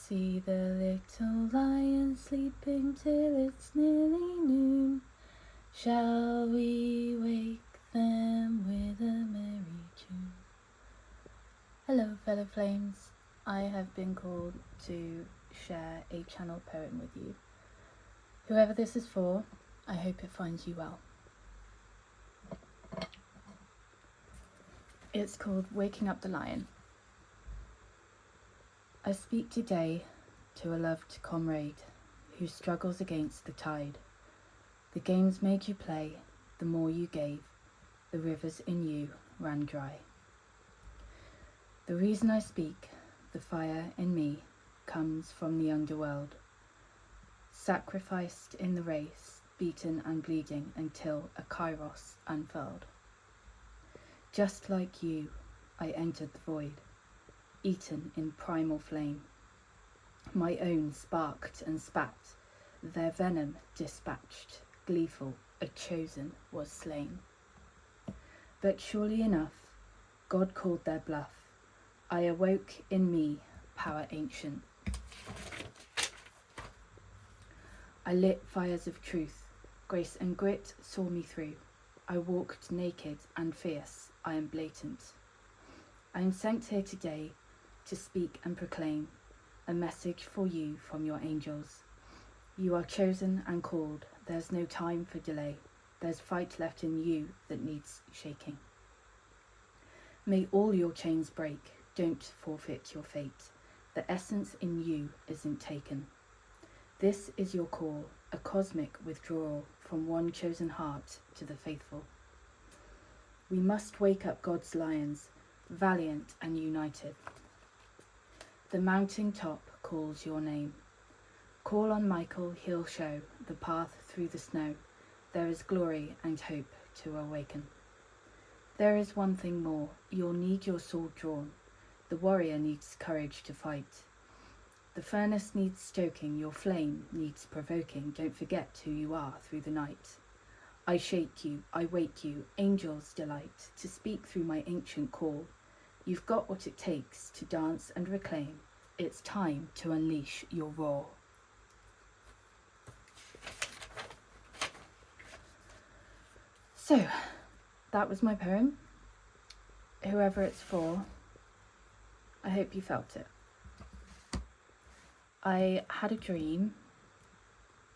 See the little lion sleeping till it's nearly noon. Shall we wake them with a merry tune? Hello, fellow flames. I have been called to share a channel poem with you. Whoever this is for, I hope it finds you well. It's called Waking Up the Lion. I speak today to a loved comrade who struggles against the tide. The games made you play, the more you gave, the rivers in you ran dry. The reason I speak, the fire in me, comes from the underworld. Sacrificed in the race, beaten and bleeding until a Kairos unfurled. Just like you, I entered the void, eaten in primal flame. My own sparked and spat, their venom dispatched, gleeful, a chosen was slain. But surely enough, God called their bluff. I awoke in me, power ancient. I lit fires of truth, grace and grit saw me through. I walked naked and fierce, I am blatant. I am sent here today to speak and proclaim a message for you from your angels. You are chosen and called, there's no time for delay. There's fight left in you that needs shaking. May all your chains break, don't forfeit your fate. The essence in you isn't taken. This is your call, a cosmic withdrawal from one chosen heart to the faithful. We must wake up God's lions, valiant and united. The mountain top calls your name. Call on Michael, he'll show the path through the snow. There is glory and hope to awaken. There is one thing more, you'll need your sword drawn. The warrior needs courage to fight. The furnace needs stoking, your flame needs provoking. Don't forget who you are through the night. I shake you, I wake you, angels delight to speak through my ancient call. You've got what it takes to dance and reclaim. It's time to unleash your roar. So, that was my poem. Whoever it's for, I hope you felt it. I had a dream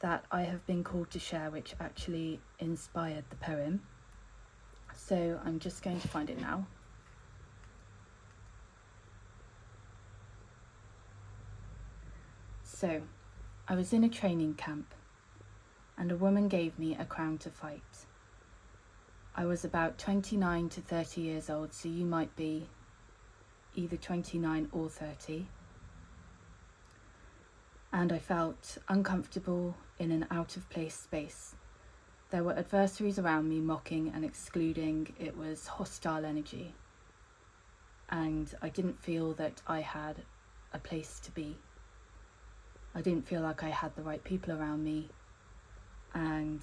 that I have been called to share, which actually inspired the poem. So I'm just going to find it now. So, I was in a training camp and a woman gave me a crown to fight. I was about 29 to 30 years old, so you might be either 29 or 30. And I felt uncomfortable in an out-of-place space. There were adversaries around me mocking and excluding. It was hostile energy. And I didn't feel that I had a place to be. I didn't feel like I had the right people around me. And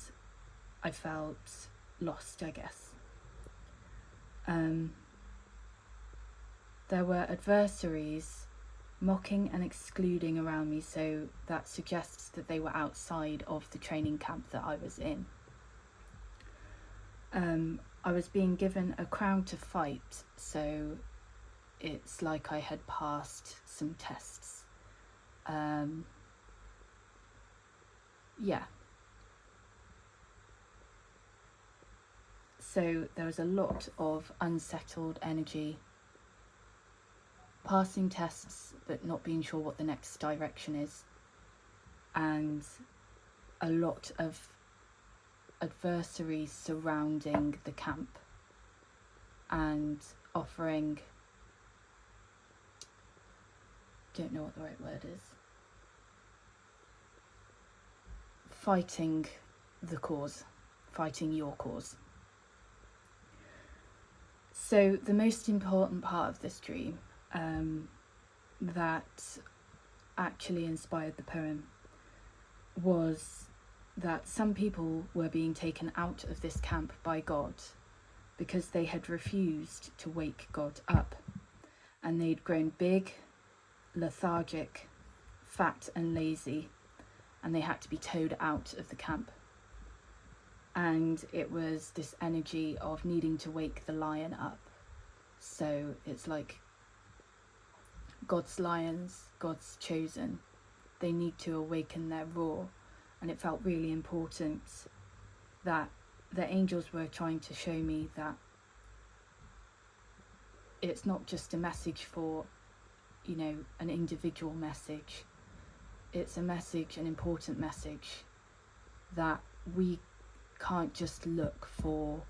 I felt lost, I guess. There were adversaries mocking and excluding around me, so that suggests that they were outside of the training camp that I was in. I was being given a crown to fight, so it's like I had passed some tests. So there was a lot of unsettled energy, passing tests but not being sure what the next direction is, and a lot of adversaries surrounding the camp and offering, don't know what the right word is, fighting the cause, fighting your cause. So the most important part of this dream that actually inspired the poem was that some people were being taken out of this camp by God because they had refused to wake God up, and they'd grown big, lethargic, fat and lazy, and they had to be towed out of the camp. And it was this energy of needing to wake the lion up. So it's like God's lions, God's chosen, they need to awaken their roar. And it felt really important that the angels were trying to show me that it's not just a message for, an individual message. It's a message, an important message, that we can't just look for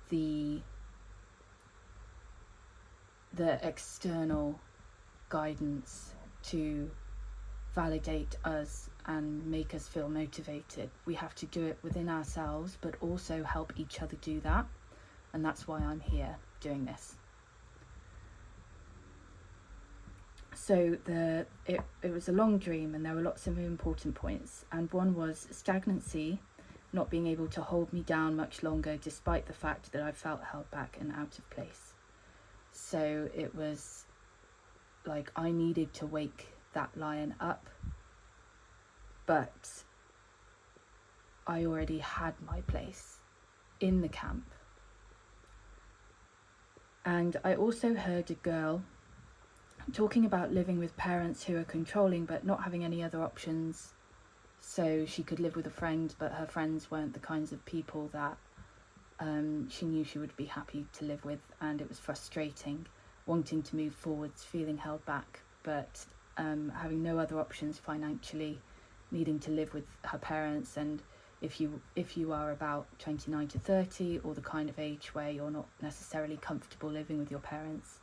the external guidance to validate us and make us feel motivated. We have to do it within ourselves, but also help each other do that. And that's why I'm here doing this. So it was a long dream, and there were lots of important points. And one was stagnancy, not being able to hold me down much longer, despite the fact that I felt held back and out of place. So it was like I needed to wake that lion up, but I already had my place in the camp. And I also heard a girl talking about living with parents who are controlling but not having any other options. So she could live with a friend, but her friends weren't the kinds of people that she knew she would be happy to live with, and it was frustrating, wanting to move forwards, feeling held back, but having no other options financially, needing to live with her parents. And if you are about 29 to 30, or the kind of age where you're not necessarily comfortable living with your parents,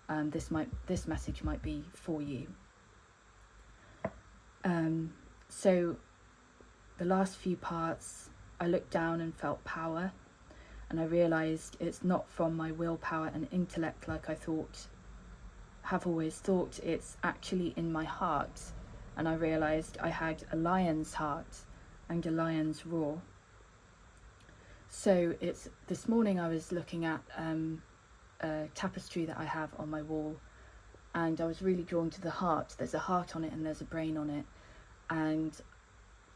this message might be for you. So the last few parts, I looked down and felt power, and I realised it's not from my willpower and intellect like I have always thought. It's actually in my heart. And I realised I had a lion's heart and a lion's roar. So this morning I was looking at a tapestry that I have on my wall, and I was really drawn to the heart. There's a heart on it and there's a brain on it. And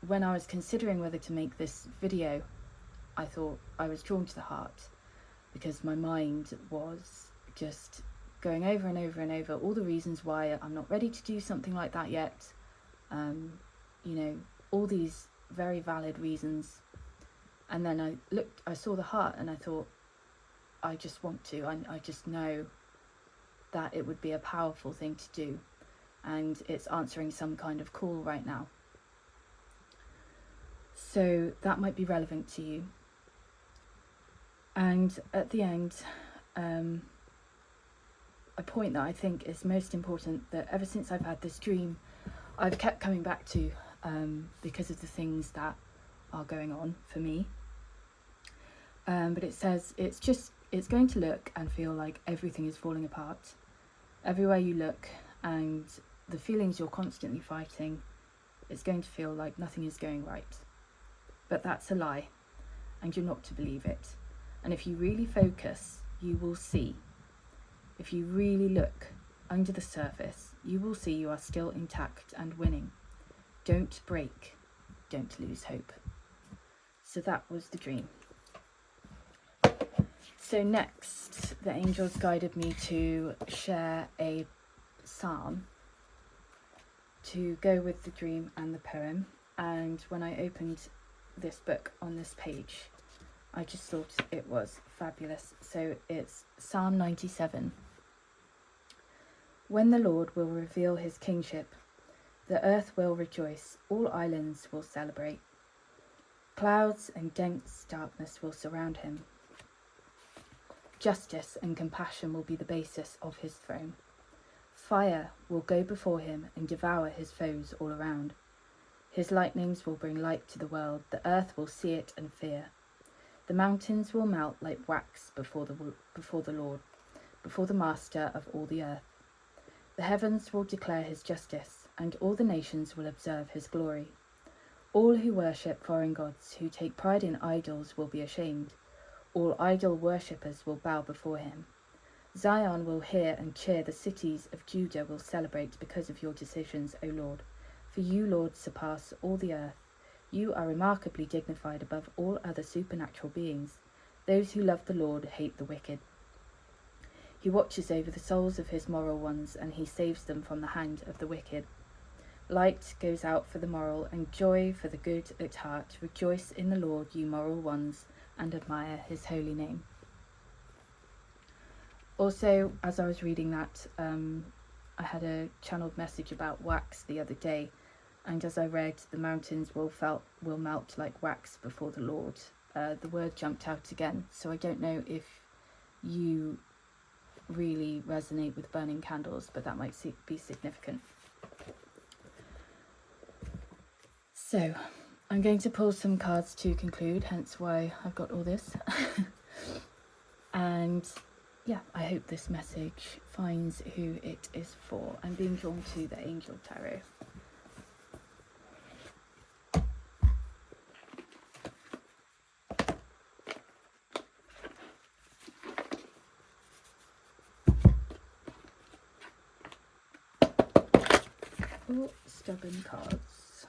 when I was considering whether to make this video, I thought I was drawn to the heart because my mind was just going over and over and over all the reasons why I'm not ready to do something like that yet. All these very valid reasons. And then I saw the heart, and I thought, I just want to. I just know that it would be a powerful thing to do, and it's answering some kind of call right now. So that might be relevant to you. And at the end, a point that I think is most important, that ever since I've had this dream, I've kept coming back to, because of the things that are going on for me. But it says it's going to look and feel like everything is falling apart. Everywhere you look, and the feelings you're constantly fighting, it's going to feel like nothing is going right. But that's a lie, and you're not to believe it. And if you really focus, you will see. If you really look under the surface, you will see you are still intact and winning. Don't break. Don't lose hope. So that was the dream. So next, the angels guided me to share a psalm to go with the dream and the poem. And when I opened this book on this page, I just thought it was fabulous. So it's Psalm 97. When the Lord will reveal his kingship, the earth will rejoice, all islands will celebrate. Clouds and dense darkness will surround him. Justice and compassion will be the basis of his throne. Fire will go before him and devour his foes all around. His lightnings will bring light to the world. The earth will see it and fear. The mountains will melt like wax before the Lord, before the Master of all the earth. The heavens will declare his justice, and all the nations will observe his glory. All who worship foreign gods, who take pride in idols, will be ashamed. All idol worshippers will bow before him. Zion will hear and cheer. The cities of Judah will celebrate because of your decisions, O Lord. For you, Lord, surpass all the earth. You are remarkably dignified above all other supernatural beings. Those who love the Lord hate the wicked. He watches over the souls of his moral ones, and he saves them from the hand of the wicked. Light goes out for the moral, and joy for the good at heart. Rejoice in the Lord, you moral ones, and admire his holy name. Also, as I was reading that, I had a channeled message about wax the other day, and as I read, the mountains will melt like wax before the Lord. The word jumped out again, so I don't know if you really resonate with burning candles, but that might be significant. So, I'm going to pull some cards to conclude, hence why I've got all this. And yeah, I hope this message finds who it is for. I'm being drawn to the Angel Tarot. Oh, stubborn cards.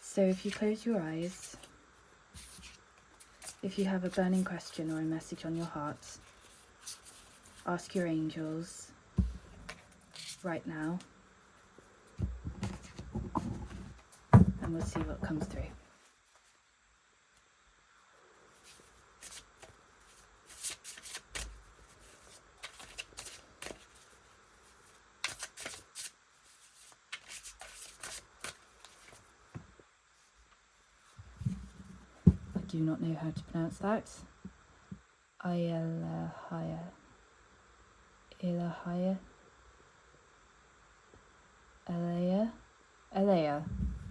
So if you close your eyes, if you have a burning question or a message on your heart, ask your angels right now, and we'll see what comes through. I do not know how to pronounce that. Alea.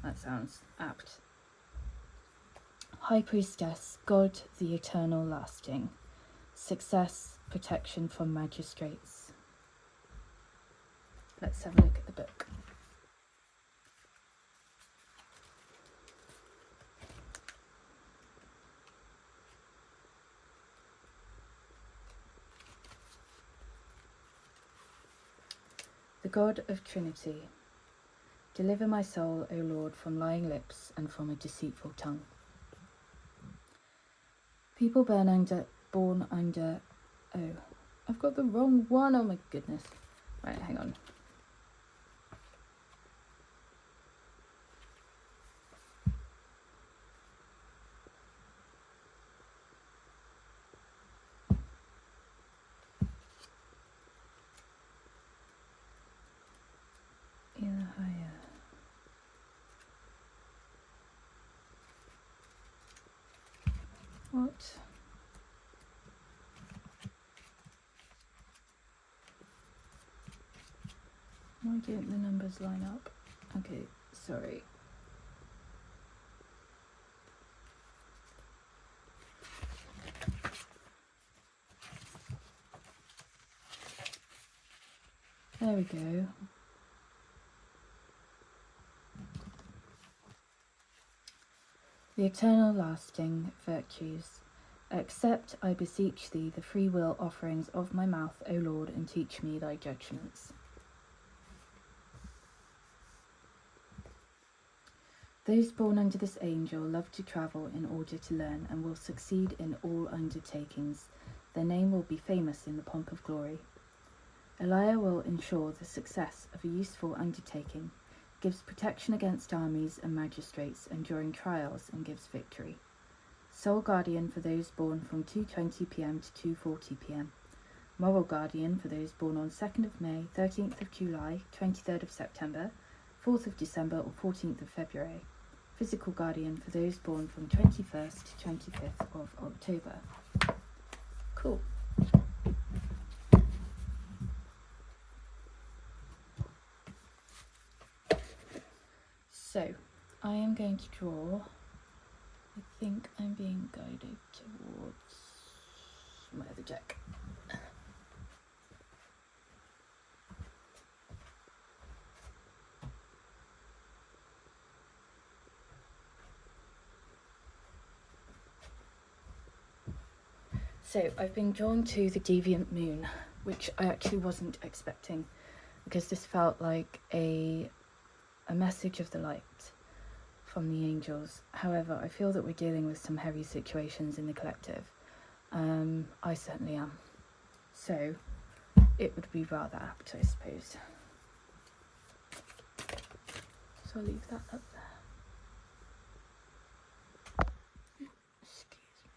That sounds apt. High Priestess, God the Eternal Lasting. Success, protection from magistrates. Let's have a look at the book. The God of Trinity. Deliver my soul, O Lord, from lying lips and from a deceitful tongue. People born under... Oh, I've got the wrong one. Oh my goodness. Right, hang on. What? Why don't the numbers line up? Okay, sorry. There we go. The eternal lasting virtues. Accept, I beseech thee, the free will offerings of my mouth, O Lord, and teach me thy judgments. Those born under this angel love to travel in order to learn, and will succeed in all undertakings. Their name will be famous in the pomp of glory. Elijah will ensure the success of a useful undertaking, gives protection against armies and magistrates, and during trials, and gives victory. Sole guardian for those born from 2:20 p.m. to 2:40 p.m. Moral guardian for those born on 2nd of May, 13th of July, 23rd of September, 4th of December or 14th of February. Physical guardian for those born from 21st to 25th of October. Cool. So, I am going to draw. I think I'm being guided towards my other deck. So I've been drawn to the deviant moon, which I actually wasn't expecting, because this felt like a message of the light from the angels. However, I feel that we're dealing with some heavy situations in the collective. I certainly am. So it would be rather apt, I suppose. So I'll leave that up there. Excuse me.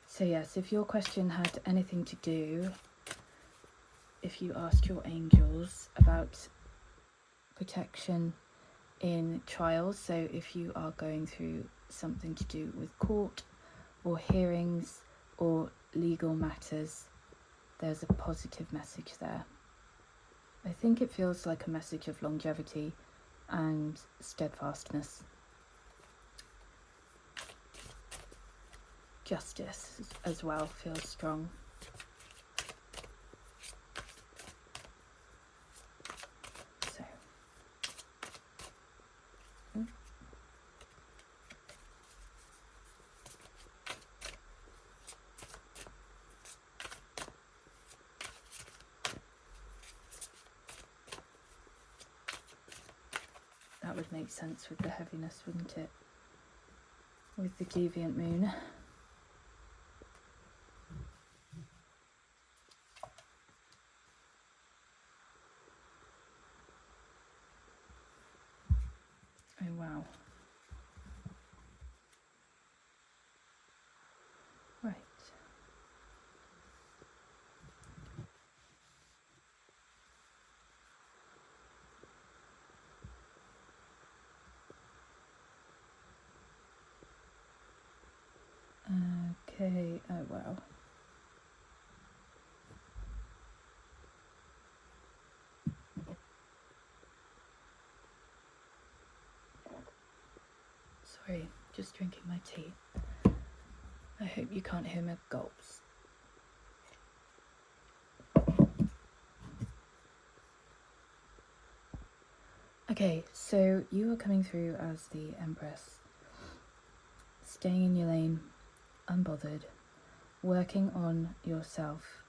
So yes, if your question had anything to do, if you ask your angels about protection in trials, so if you are going through something to do with court or hearings or legal matters, there's a positive message there. I think it feels like a message of longevity and steadfastness. Justice as well feels strong. So, that would make sense with the heaviness, wouldn't it? With the deviant moon. Oh wow. Right. Okay, oh wow. Sorry, just drinking my tea. I hope you can't hear my gulps. Okay, so you are coming through as the Empress, staying in your lane, unbothered, working on yourself.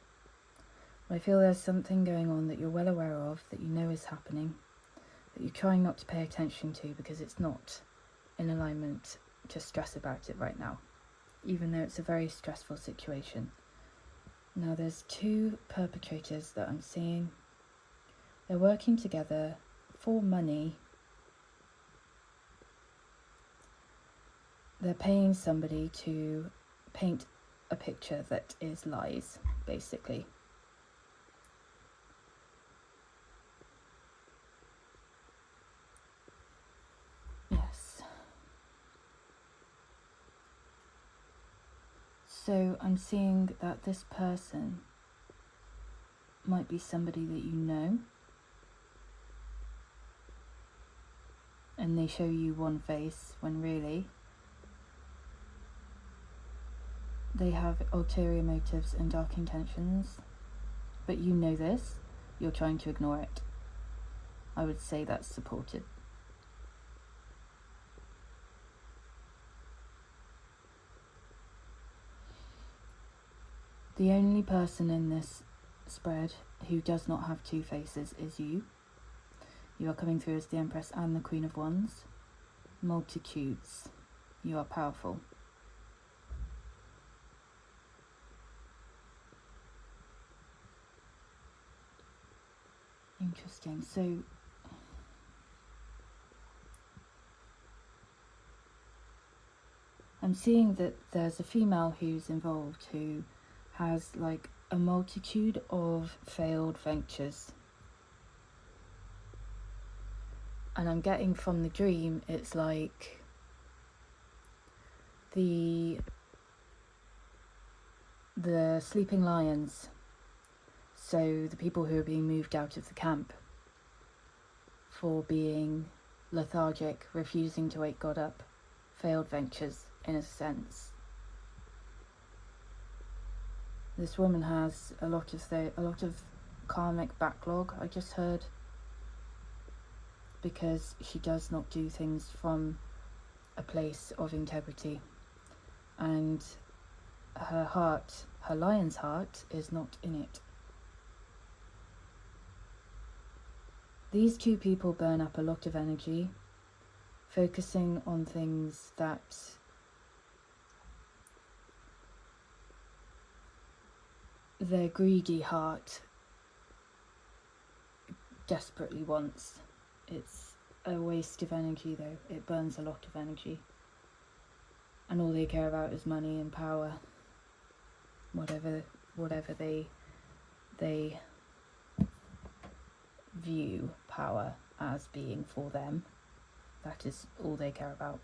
I feel there's something going on that you're well aware of, that you know is happening, that you're trying not to pay attention to because it's not in alignment to stress about it right now, even though it's a very stressful situation. Now there's two perpetrators that I'm seeing. They're working together for money. They're paying somebody to paint a picture that is lies, basically. Yes. So I'm seeing that this person might be somebody that you know, and they show you one face when really they have ulterior motives and dark intentions, but you know this, you're trying to ignore it. I would say that's supported. The only person in this spread who does not have two faces is you. You are coming through as the Empress and the Queen of Wands. Multitudes. You are powerful. Interesting. So I'm seeing that there's a female who's involved who has like a multitude of failed ventures. And I'm getting from the dream, it's like the sleeping lions. So the people who are being moved out of the camp for being lethargic, refusing to wake God up, failed ventures in a sense. This woman has a lot of karmic backlog, I just heard. because she does not do things from a place of integrity, and her heart, her lion's heart, is not in it. These two people burn up a lot of energy, focusing on things that their greedy heart desperately wants. It's a waste of energy though, it burns a lot of energy. And all they care about is money and power. Whatever they view power as being for them, that is all they care about.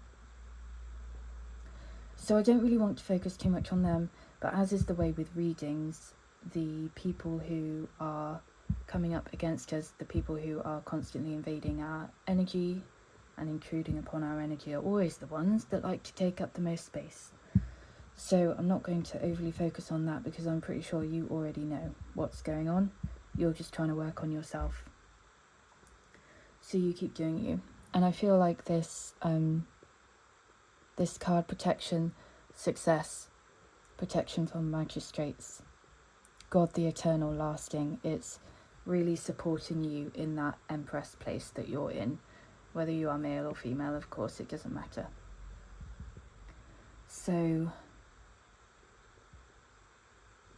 So I don't really want to focus too much on them, but as is the way with readings, the people who are coming up against us, the people who are constantly invading our energy and intruding upon our energy, are always the ones that like to take up the most space. So I'm not going to overly focus on that, because I'm pretty sure you already know what's going on. You're just trying to work on yourself. So you keep doing you. And I feel like this card, protection, success, protection from magistrates, God the eternal, lasting, it's really supporting you in that Empress place that you're in. Whether you are male or female, of course, it doesn't matter. So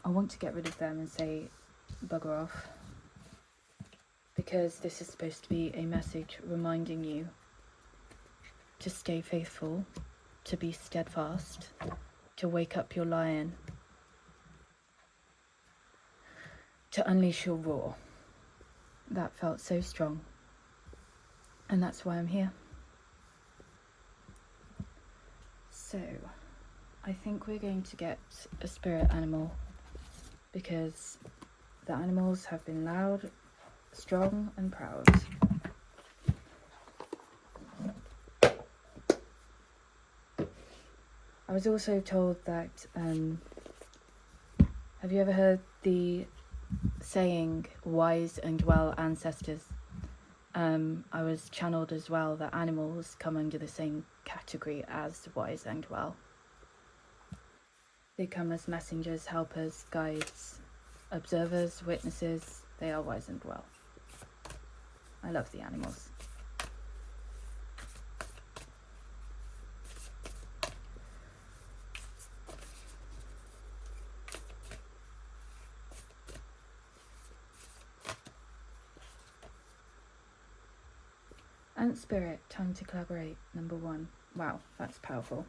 I want to get rid of them and say bugger off, because this is supposed to be a message reminding you to stay faithful, to be steadfast, to wake up your lion, to unleash your roar. That felt so strong, and that's why I'm here. So I think we're going to get a spirit animal, because the animals have been loud, strong and proud. I was also told that, have you ever heard the saying, wise and well ancestors? I was channeled as well that animals come under the same category as wise and well. They come as messengers, helpers, guides, observers, witnesses. They are wise and well. I love the animals. Ant spirit, time to collaborate, number 1. Wow, that's powerful.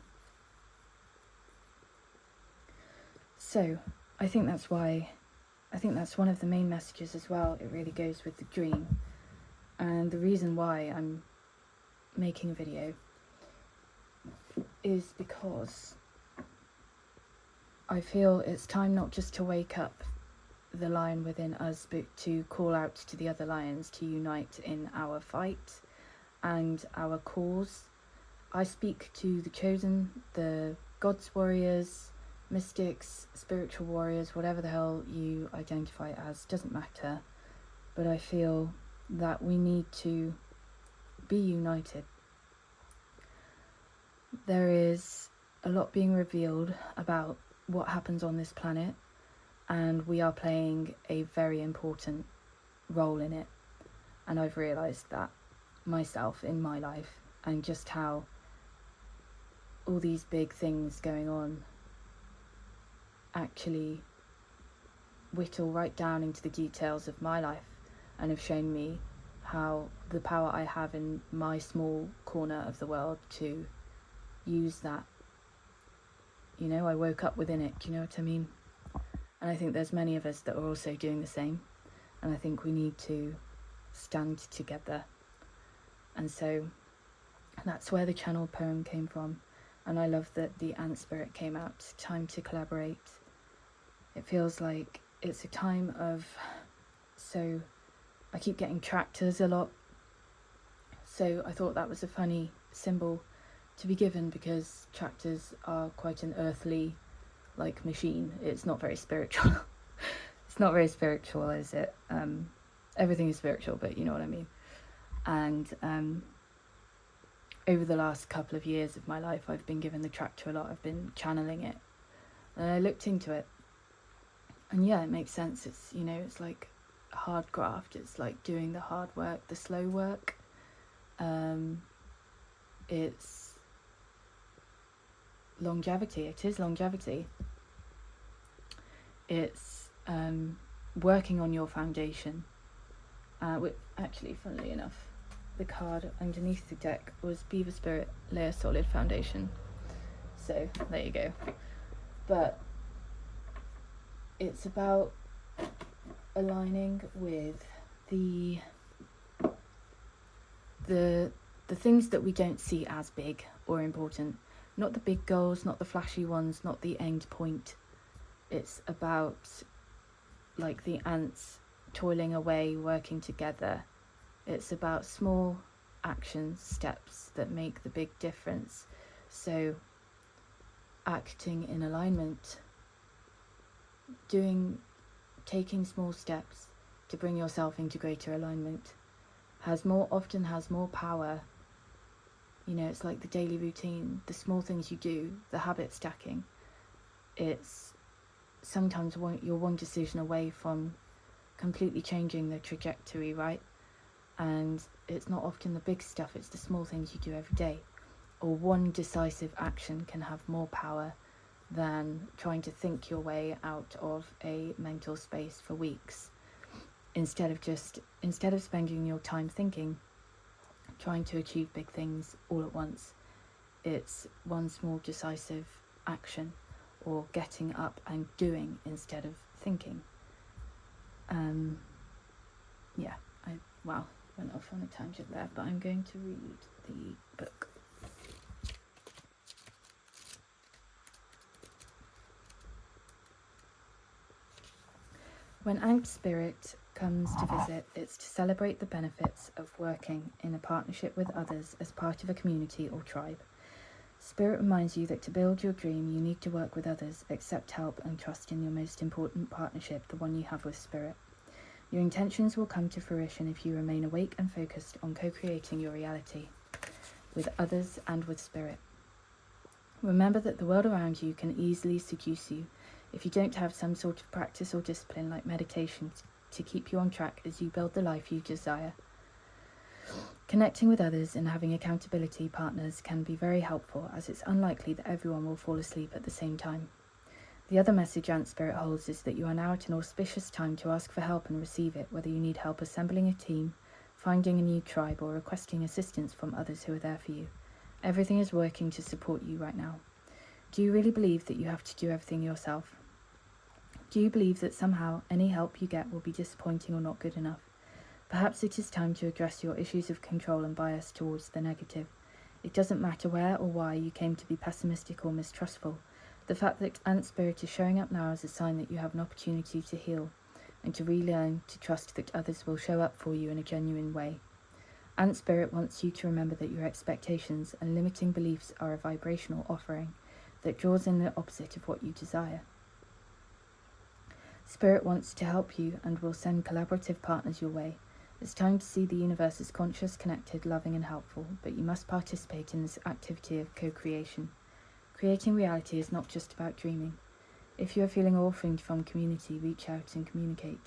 So, I think that's one of the main messages as well. It really goes with the dream. And the reason why I'm making a video is because I feel it's time not just to wake up the lion within us, but to call out to the other lions to unite in our fight and our cause. I speak to the chosen, the gods warriors, mystics, spiritual warriors, whatever the hell you identify as, doesn't matter. But I feel that we need to be united. There is a lot being revealed about what happens on this planet, and we are playing a very important role in it. And I've realised that myself in my life, and just how all these big things going on actually whittle right down into the details of my life, and have shown me how the power I have in my small corner of the world to use that. You know, I woke up within it, do you know what I mean? And I think there's many of us that are also doing the same, and I think we need to stand together. And so that's where the channel poem came from. And I love that the ant spirit came out, time to collaborate. It feels like it's a time of, so I keep getting tractors a lot. So I thought that was a funny symbol to be given, because tractors are quite an earthly like machine. It's not very spiritual. It's not very spiritual, is it? Everything is spiritual, but you know what I mean. And over the last couple of years of my life, I've been given the tractor a lot. I've been channeling it. And I looked into it. And yeah, it makes sense. It's, it's like hard graft. It's like doing the hard work, the slow work. It's longevity. It is longevity. It's working on your foundation. Which, actually, funnily enough, the card underneath the deck was Beaver Spirit, lay a solid foundation. So there you go. But it's about aligning with the things that we don't see as big or important. Not the big goals, not the flashy ones, not the end point. It's about like the ants toiling away, working together. It's about small actions, steps that make the big difference. So acting in alignment, taking small steps to bring yourself into greater alignment has more power. It's like the daily routine, the small things you do, the habit stacking. It's sometimes you're one decision away from completely changing the trajectory, right? And it's not often the big stuff, it's the small things you do every day. Or one decisive action can have more power than trying to think your way out of a mental space for weeks. Instead of spending your time thinking, trying to achieve big things all at once, it's one small decisive action, or getting up and doing instead of thinking. I went off on a tangent there, but I'm going to read the book. When Ant Spirit comes to visit, it's to celebrate the benefits of working in a partnership with others as part of a community or tribe. Spirit reminds you that to build your dream, you need to work with others, accept help, and trust in your most important partnership, the one you have with Spirit. Your intentions will come to fruition if you remain awake and focused on co-creating your reality with others and with Spirit. Remember that the world around you can easily seduce you if you don't have some sort of practice or discipline like meditation to keep you on track as you build the life you desire. Connecting with others and having accountability partners can be very helpful, as it's unlikely that everyone will fall asleep at the same time. The other message Ant Spirit holds is that you are now at an auspicious time to ask for help and receive it, whether you need help assembling a team, finding a new tribe, or requesting assistance from others who are there for you. Everything is working to support you right now. Do you really believe that you have to do everything yourself? Do you believe that somehow any help you get will be disappointing or not good enough? Perhaps it is time to address your issues of control and bias towards the negative. It doesn't matter where or why you came to be pessimistic or mistrustful. The fact that Ant Spirit is showing up now is a sign that you have an opportunity to heal and to relearn to trust that others will show up for you in a genuine way. Ant Spirit wants you to remember that your expectations and limiting beliefs are a vibrational offering that draws in the opposite of what you desire. Spirit wants to help you and will send collaborative partners your way. It's time to see the universe as conscious, connected, loving and helpful, but you must participate in this activity of co-creation. Creating reality is not just about dreaming. If you are feeling orphaned from community, reach out and communicate.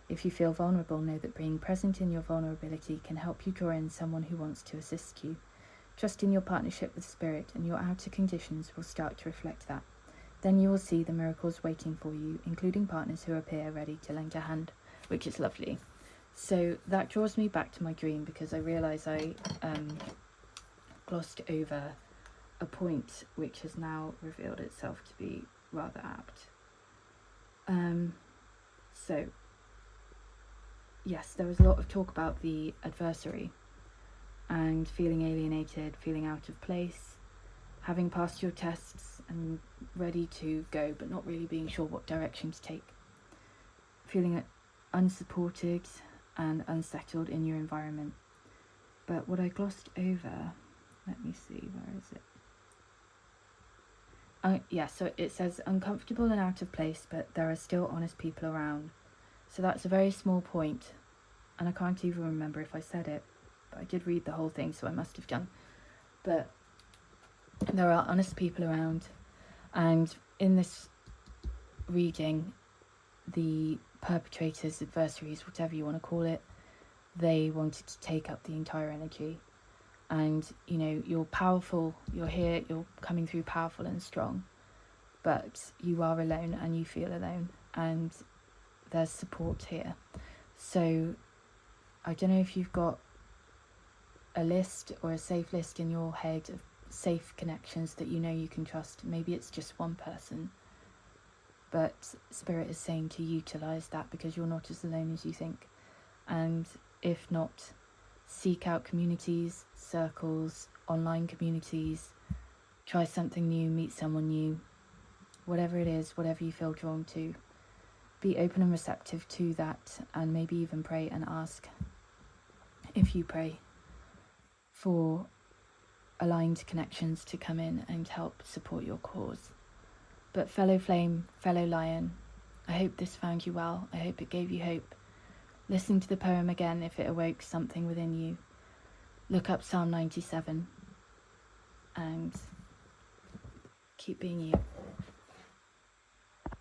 If you feel vulnerable, know that being present in your vulnerability can help you draw in someone who wants to assist you. Trust in your partnership with Spirit, and your outer conditions will start to reflect that. Then you will see the miracles waiting for you, including partners who appear ready to lend a hand, which is lovely. So that draws me back to my dream, because I realise I glossed over a point which has now revealed itself to be rather apt. So yes, there was a lot of talk about the adversary and feeling alienated, feeling out of place, having passed your tests and ready to go but not really being sure what direction to take, feeling unsupported and unsettled in your environment. But what I glossed over, let me see, where is it? So it says uncomfortable and out of place, but there are still honest people around. So that's a very small point, and I can't even remember if I said it. but I did read the whole thing, so I must have done. But there are honest people around, and in this reading, the perpetrators, adversaries, whatever you want to call it, they wanted to take up the entire energy. And, you know, you're powerful, you're here, you're coming through powerful and strong, but you are alone and you feel alone, and there's support here. So I don't know if you've got a list or a safe list in your head of safe connections that you know you can trust. Maybe it's just one person, but Spirit is saying to utilize that, because you're not as alone as you think. And if not, seek out communities, circles, online communities, try something new, meet someone new, whatever it is, whatever you feel drawn to. Be open and receptive to that, and maybe even pray and ask, if you pray, for aligned connections to come in and help support your cause. But fellow flame, fellow lion, I hope this found you well. I hope it gave you hope. Listen to the poem again if it awoke something within you. Look up Psalm 97 and keep being you.